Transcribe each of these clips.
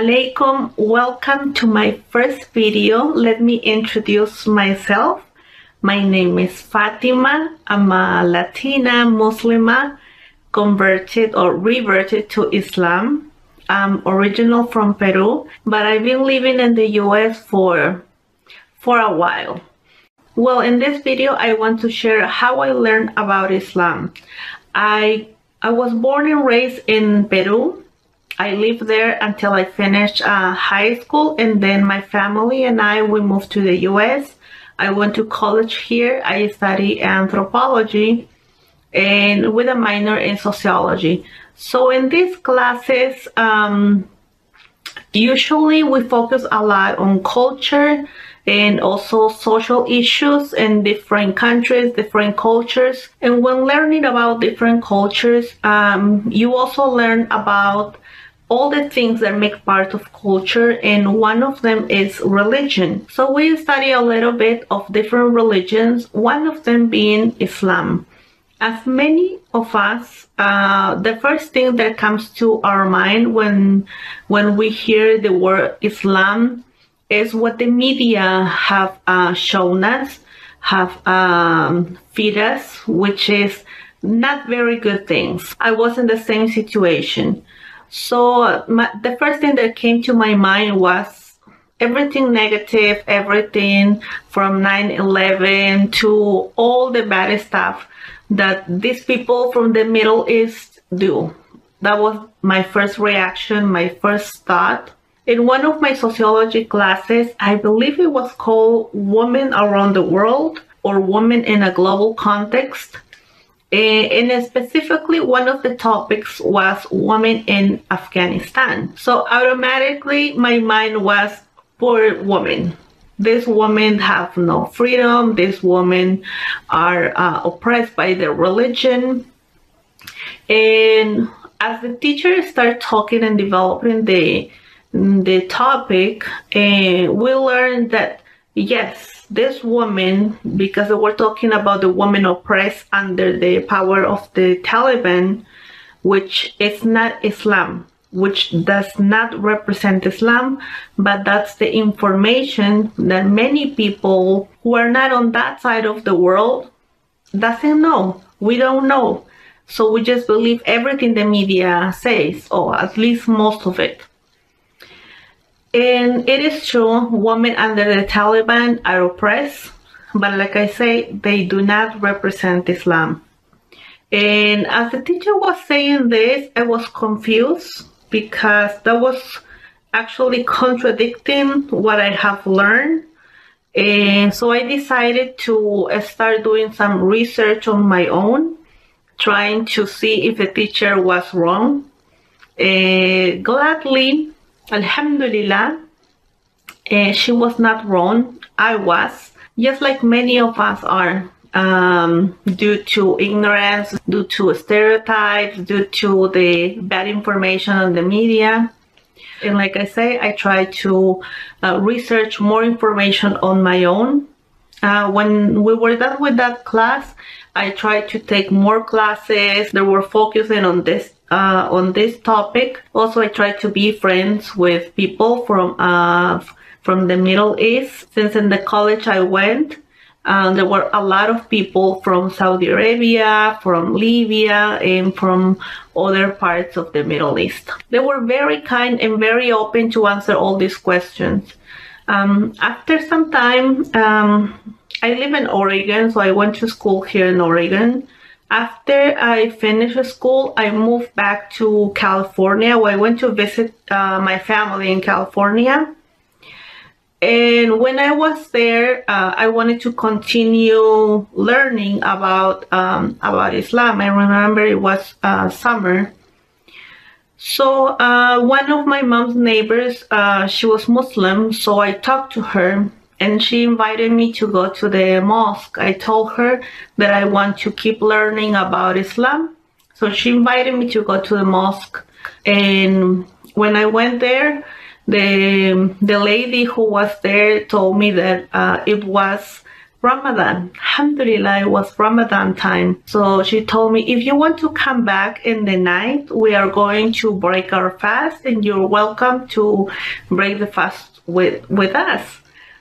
Alaikum, welcome to my first video. Let me introduce myself. My name is Fatima. I'm a Latina Muslima converted or reverted to Islam. I'm original from Peru, but I've been living in the US for a while. Well, in this video, I want to share how I learned about Islam. I was born and raised in Peru. I lived there until I finished high school, and then my family and we moved to the US. I went to college here. I studied anthropology and with a minor in sociology. So in these classes, usually we focus a lot on culture and also social issues in different countries, different cultures. And when learning about different cultures, you also learn about all the things that make part of culture, and one of them is religion. So we study a little bit of different religions, one of them being Islam. As many of us, the first thing that comes to our mind when we hear the word Islam is what the media have shown us, have feed us, which is not very good things. I was in the same situation. So the first thing that came to my mind was everything negative, everything from 9/11 to all the bad stuff that these people from the Middle East do. That was my first reaction, my first thought. In one of my sociology classes, I believe it was called Women Around the World or Women in a Global Context. And specifically, one of the topics was women in Afghanistan. So automatically, my mind was, poor women. These women have no freedom. These women are oppressed by their religion. And as the teacher started talking and developing the topic, we learned that, yes, this woman, because we're talking about the woman oppressed under the power of the Taliban, which is not Islam, which does not represent Islam, but that's the information that many people who are not on that side of the world doesn't know. We don't know. So we just believe everything the media says, or at least most of it. And it is true, women under the Taliban are oppressed, but like I say, they do not represent Islam. And as the teacher was saying this, I was confused because that was actually contradicting what I have learned. And so I decided to start doing some research on my own, trying to see if the teacher was wrong. Gladly, Alhamdulillah, she was not wrong. I was, just like many of us are, due to ignorance, due to stereotypes, due to the bad information on the media. And like I say, I try to research more information on my own. When we were done with that class, I tried to take more classes that were focusing on this topic. Also, I tried to be friends with people from the Middle East. Since in the college I went, there were a lot of people from Saudi Arabia, from Libya, and from other parts of the Middle East. They were very kind and very open to answer all these questions. After some time, I live in Oregon, so I went to school here in Oregon. After I finished school, I moved back to California, where I went to visit my family in California. And when I was there, I wanted to continue learning about Islam. I remember it was summer. So one of my mom's neighbors, she was Muslim, so I talked to her. And she invited me to go to the mosque. I told her that I want to keep learning about Islam. So she invited me to go to the mosque. And when I went there, the lady who was there told me that it was Ramadan. Alhamdulillah, it was Ramadan time. So she told me, if you want to come back in the night, we are going to break our fast and you're welcome to break the fast with us.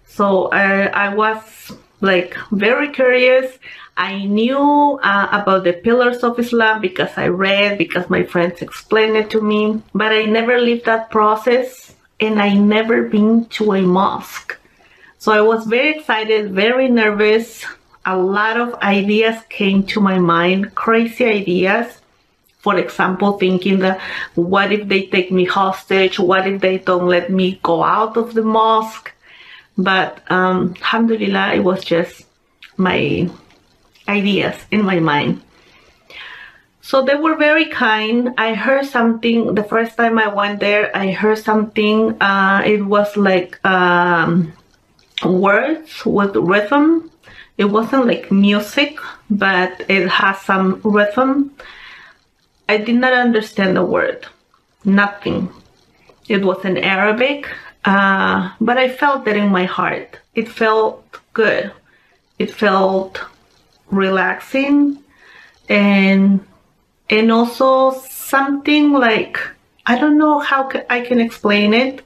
So I was like very curious. I knew about the pillars of Islam because I read, because my friends explained it to me, but I never lived that process and I never been to a mosque. So I was very excited, very nervous. A lot of ideas came to my mind, crazy ideas. For example, thinking that what if they take me hostage? What if they don't let me go out of the mosque? But alhamdulillah, it was just my ideas in my mind. So they were very kind. I heard something, the first time I went there, I heard something, it was like words with rhythm. It wasn't like music, but it has some rhythm. I did not understand the word, nothing. It was in Arabic, but I felt that in my heart. It felt good. It felt relaxing, and also something like, I don't know how I can explain it.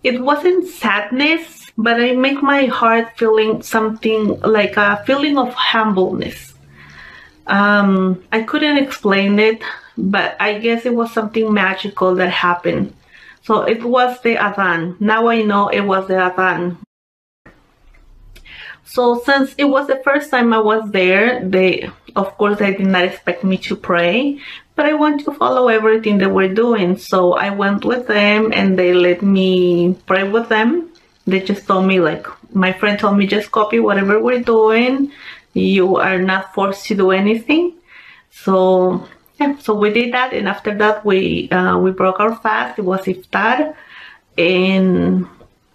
It wasn't sadness, but I make my heart feeling something like a feeling of humbleness. I couldn't explain it, but I guess it was something magical that happened. So it was the adhan. Now I know it was the adhan. So since it was the first time I was there, of course, they did not expect me to pray, but I want to follow everything they were doing. So I went with them and they let me pray with them. They just told me, like, my friend told me, just copy whatever we're doing. You are not forced to do anything. So yeah, so we did that, and after that we broke our fast. It was iftar, and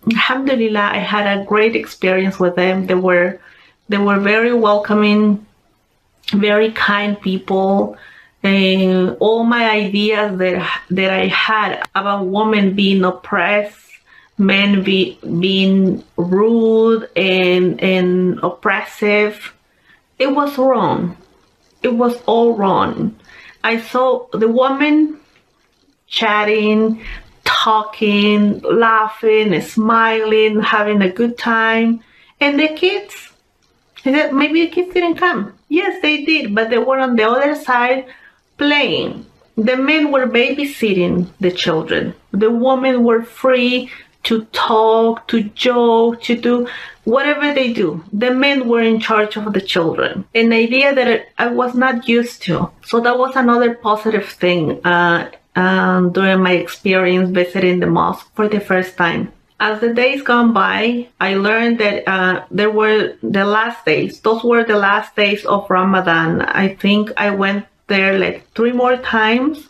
alhamdulillah, I had a great experience with them. They were very welcoming, very kind people. And all my ideas that I had about women being oppressed, men being rude and oppressive, it was wrong. It was all wrong. I saw the woman chatting, talking, laughing, smiling, having a good time. And the kids, I said, maybe the kids didn't come. Yes, they did, but they were on the other side playing. The men were babysitting the children. The women were free to talk, to joke, to do whatever they do. The men were in charge of the children. An idea that I was not used to. So that was another positive thing during my experience visiting the mosque for the first time. As the days gone by, I learned that there were the last days. Those were the last days of Ramadan. I think I went there like 3 more times.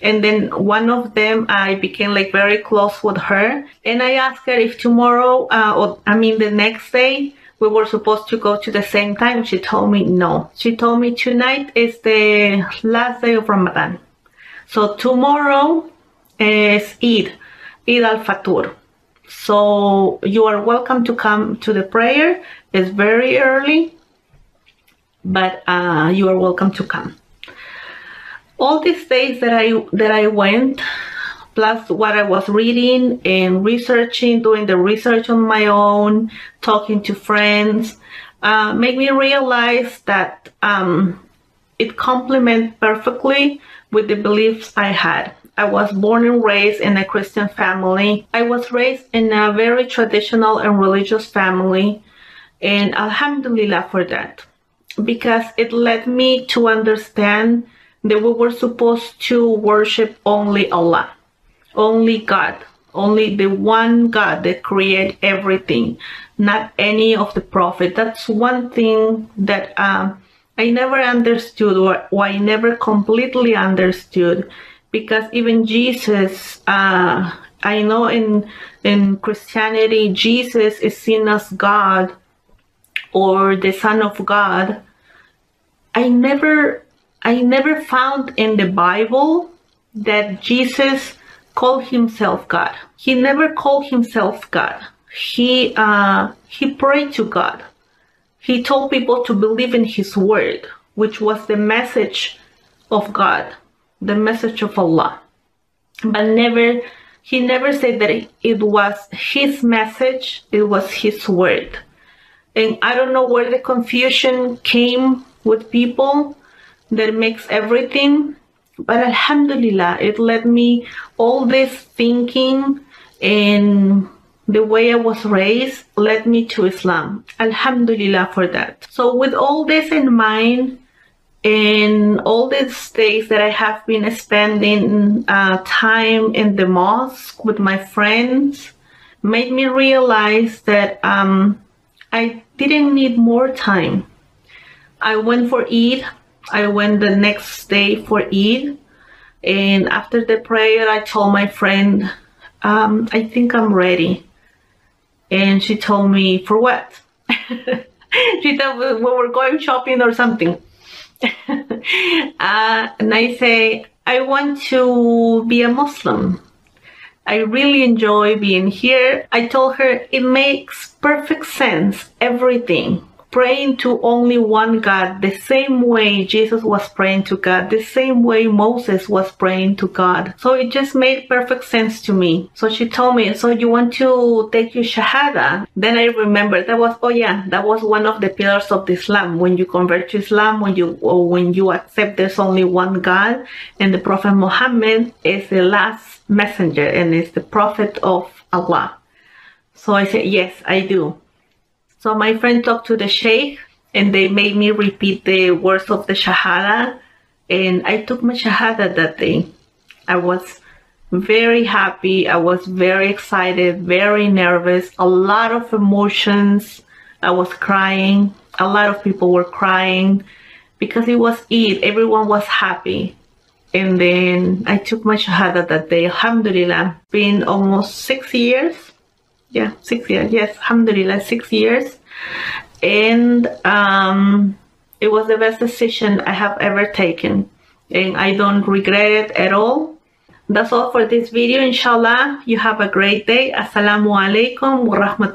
And then one of them, I became like very close with her. And I asked her if tomorrow, the next day, we were supposed to go to the same time. She told me no. She told me tonight is the last day of Ramadan. So tomorrow is Eid al-Fatur. So you are welcome to come to the prayer. It's very early, but you are welcome to come. All these days that I went, plus what I was reading and researching, doing the research on my own, talking to friends, made me realize that it complements perfectly with the beliefs I had. I was born and raised in a Christian family. I was raised in a very traditional and religious family, and alhamdulillah for that, because it led me to understand that we were supposed to worship only Allah, only God, only the one God that created everything, not any of the prophets. That's one thing that I never understood, or I never completely understood, because even Jesus, I know in Christianity, Jesus is seen as God or the Son of God. I never found in the Bible that Jesus called himself God. He never called himself God. He prayed to God. he told people to believe in his word, which was the message of God, the message of Allah. But he never said that it was his message, it was his word. And I don't know where the confusion came with people that makes everything. But alhamdulillah, it led me, all this thinking and the way I was raised led me to Islam. Alhamdulillah for that. So with all this in mind, and all these days that I have been spending time in the mosque with my friends, made me realize that I didn't need more time. I went for Eid. I went the next day for Eid. And after the prayer, I told my friend, I think I'm ready. And she told me, for what? She thought we were going shopping or something. And I say, I want to be a Muslim. I really enjoy being here. I told her it makes perfect sense, everything. Praying to only one God, the same way Jesus was praying to God, the same way Moses was praying to God. So it just made perfect sense to me. So she told me, so you want to take your Shahada? Then I remembered that was, oh yeah, that was one of the pillars of Islam. When you convert to Islam, when you accept there's only one God, and the Prophet Muhammad is the last messenger and is the prophet of Allah. So I said, yes, I do. So my friend talked to the Sheikh and they made me repeat the words of the Shahada, and I took my Shahada that day. I was very happy. I was very excited, very nervous, a lot of emotions. I was crying. A lot of people were crying because it was Eid. Everyone was happy. And then I took my Shahada that day. Alhamdulillah, been almost 6 years. Yeah, 6 years. Yes, alhamdulillah, 6 years. And it was the best decision I have ever taken. And I don't regret it at all. That's all for this video. Inshallah, you have a great day. Assalamu alaikum wa rahmatullahi.